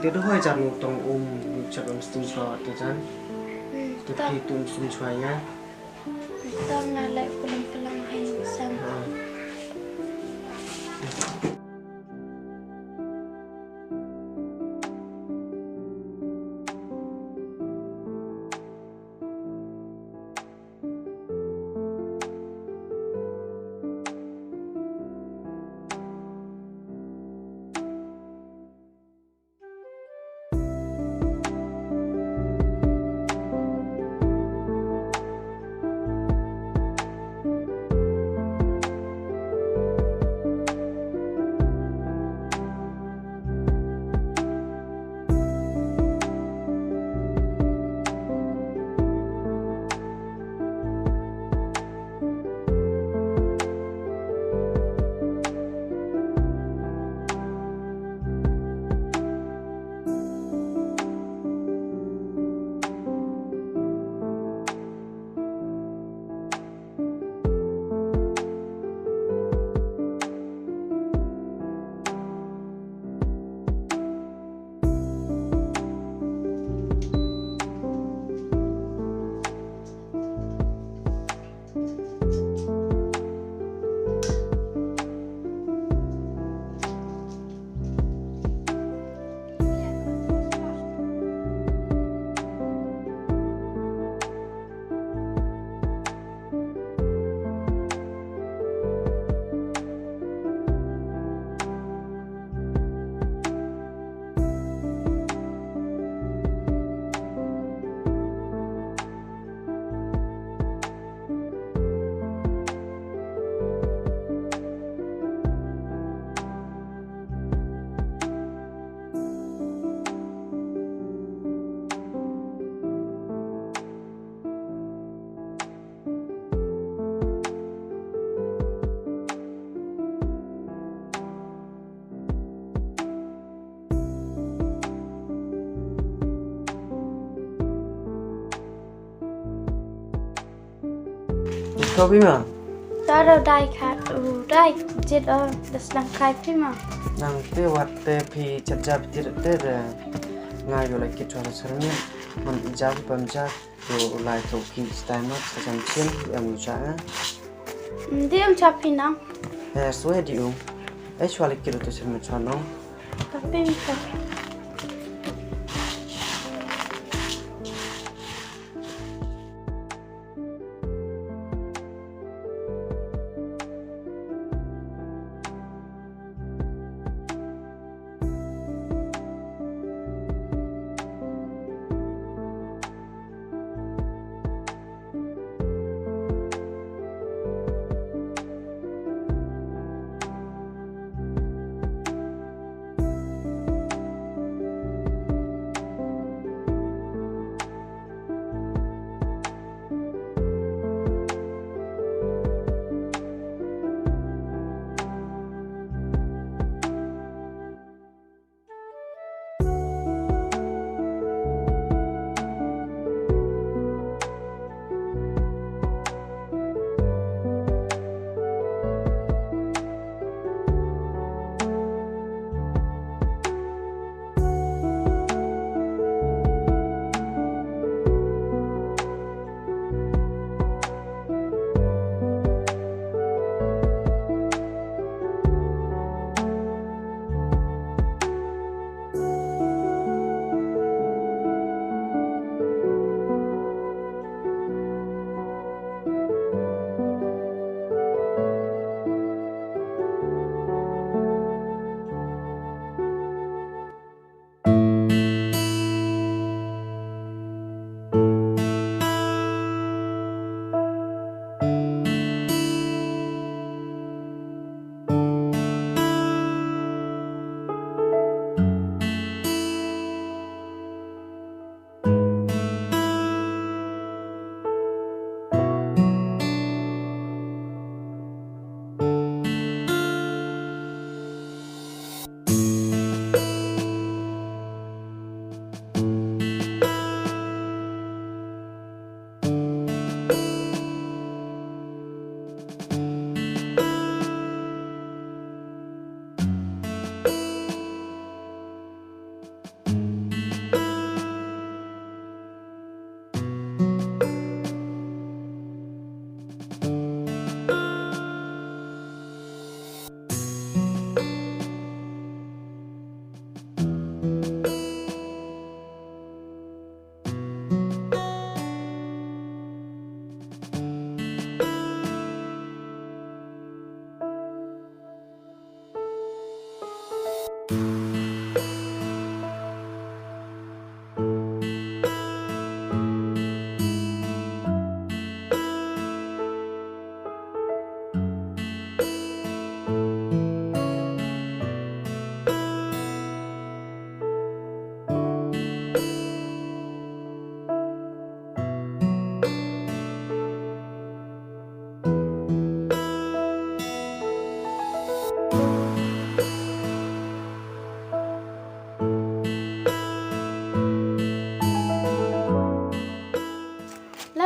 tiết hơi chặt một tông chặt bằng stung sọ từ chân từ khi tung sung xoay nhá tông là lại pulang hay sang có biết mà ta đâu đây khát đây chết ở đất đang khai phí mà nàng tê vật tê phi chặt chặt tiết tê rồi ngay rồi lại kết cho nó sớm nhé mình giáo bấm giáo rồi lại tổ kỳ style mất sẽ chăm chiến em trả đi em chắp phí nào số hệ điều ấy cho lại kết được sẽ mình cho nó cà phê cà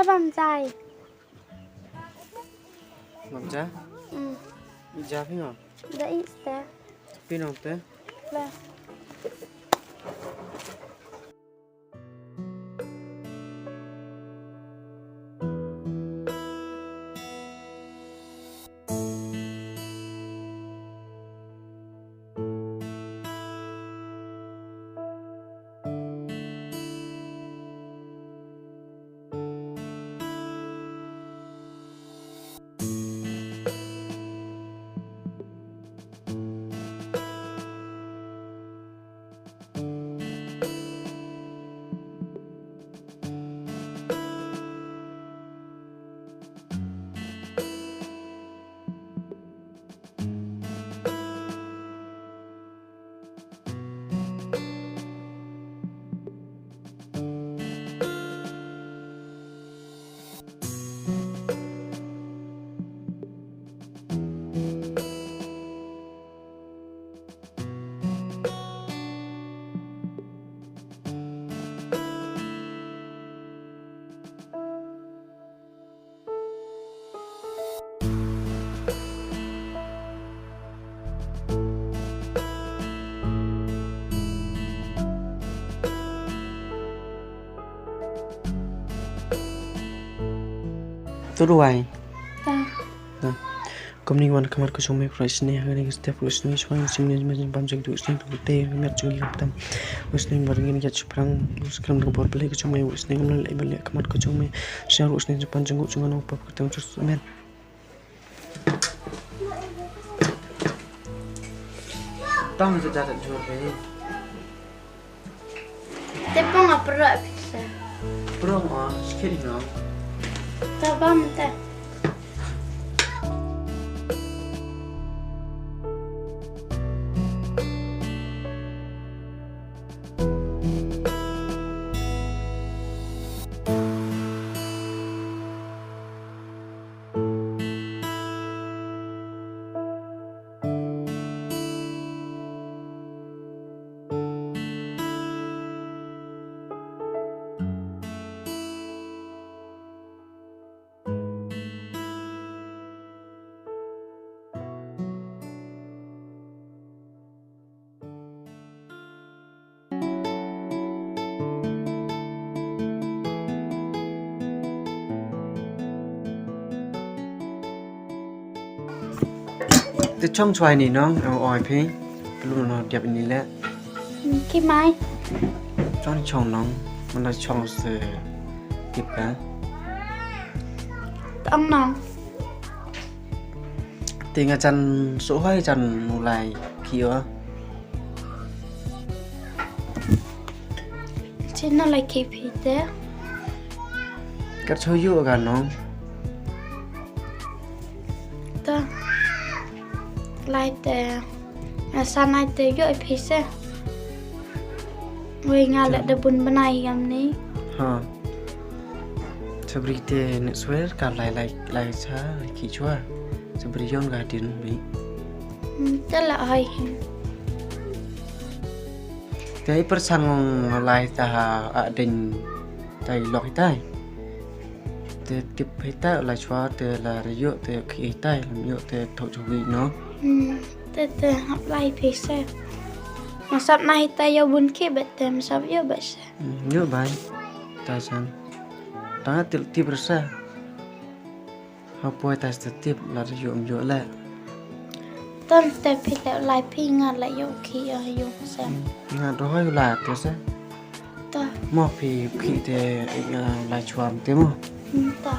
ta băm dài. Băm cha? Ija phi ngọc? Đã ít ta. Phi ngọc thế? Vâng. Tôi đuổi. Ta. Công ty quan kamar ko chome price ne hagani step listening swing simne men bam jeng tu sing tu te met chung yap tam listening barngin ya chuprang skram no bor play ko chome listening amla le bale kamar ko chome share listening pan jeng chung no pap ko tam chus men tam je jata jor be Te ponga pro pizza. pro ma skiri no Ta băm ta. Te chong chwai ni no oi phi lu no diap ni le Cái mai. chong chong no man la chong se tip ka Ông nòng. te nga chan so hoi chan nu lai kia Chứ nó lại kịp thì thế. kat cho yu ga no Ta. Lại tè. Sao này tè dội pizza. Người Nga lại được bún bên này gầm ní. ha sabri te ne swer ka lai cha ki chwa sabri yon ga tin bi Tức là ơi. te persang lai ta a ding tai lok tai te tip hai ta la chwa te la ryo te khi tai lam yo te tho chu wi no Tè học lại pizza. Mà sắp này ta vô bún kia bệt tèm sắp vô bệt xe. yo bai ta chan ta til tip rasa ha poi ta sta tip la yo la Tân tè phi lẹo lại phi Nga lại vô kia vô xem. nga do hoi la te sa Ta. mo phi khi te la chwa te mo Ta.